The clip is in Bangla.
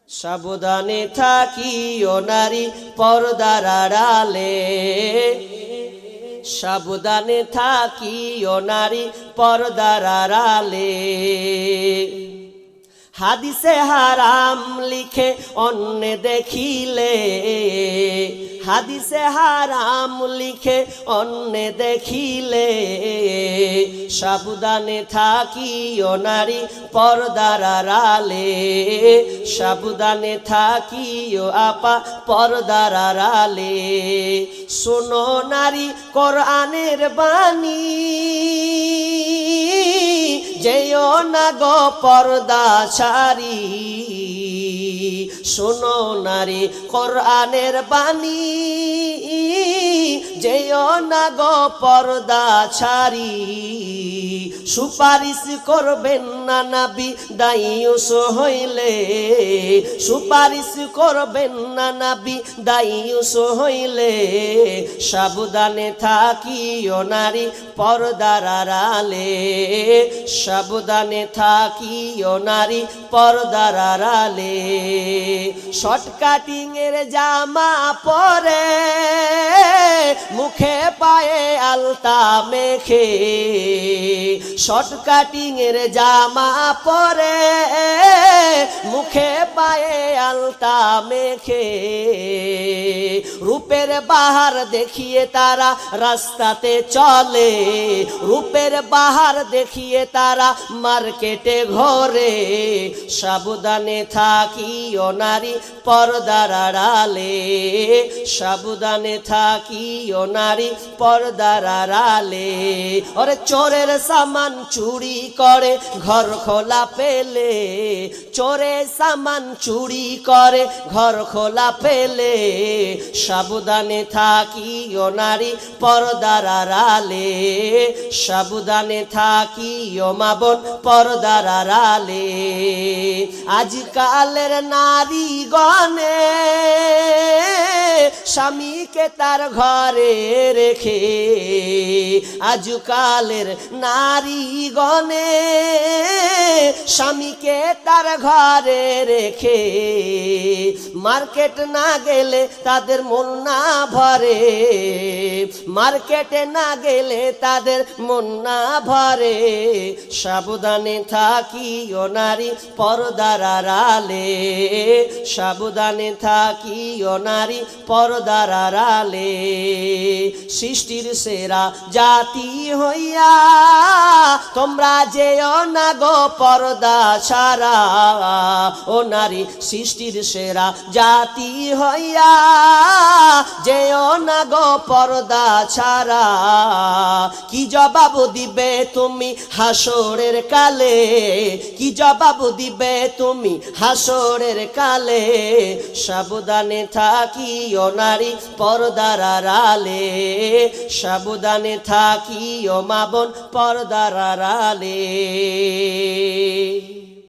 সাবধানে থাকিও নারী পর্দার আড়ালে, সাবধানে থাকিও নারী পর্দার আড়ালে। হাদিসে হারাম লিখে অন্য দেখিলে, হাদিসে হারাম লিখে অন্য দেখিলে, সাবধানে থাকিও নারী পর্দার আড়ালে, সাবধানে থাকিও আপা পর্দার আড়ালে। শোনো নারী কোরআনের বাণী, যেও না গো পর্দা ছাড়ি। শোনো নারী কোরআনের বাণী, যেও না গো পর্দা ছাড়ি। সুপারিশ করবেন না নবী দায়ুস হইলে, সুপারিশ করবেন না নবী দায়ুস হইলে, সাবধানে থাকিও নারী পর্দার আড়ালে, সাবধানে থাকিও নারী পর্দার আড়ালে। শর্ট কাটিং এর জামা পরে, মুখে পায়ে আলতা মেখে, শর্ট কাটিং এর জামা পরে, মুখে পায়ে আলতা মেখে, রূপের বাহার দেখিয়ে তারা রাস্তাতে চলে, রূপের বাহার দেখিয়ে তারা মার্কেটে ঘোরে। সাবধানে থাকিও নারী পর্দার আড়ালে, সাবধানে থাকিও নারী পর্দার আড়ালে। ওরে চোরের সামান চুরি করে ঘর খোলা পেলে, চোরের সামান চুরি করে ঘর খোলা পেলে, সাবধানে থাকিও নারী পর্দার আড়ালে, সাবধানে থাকিও মা বোন পর্দার আড়ালে। আজকালের নারী গণে স্বামীকে তার ঘরে রেখে, আজকালের নারী গণে স্বামীকে তার ঘরে রেখে, মার্কেট না গেলে তাদের মন না ভরে, মার্কেটে না গেলে তাদের মন না ভরে। সাবধানে থাকিও নারী পর্দার আড়ালে, সাবধানে থাকিও নারী পর্দার আড়ালে। সৃষ্টির সেরা জাতি হইয়া তোমরা যেও না গো পর্দা ছাড়া, ও নারী সৃষ্টির সেরা জাতি হইয়া যেও না গো পর্দা ছাড়া। কি জবাব দিবে তুমি হাসরের কালে, কি জবাব দিবে তুমি হাসরের কালে। সাবধানে থাকিও নারী পর্দার আড়ালে, সাবধানে থাকিও মা বোন পর্দার আড়ালে।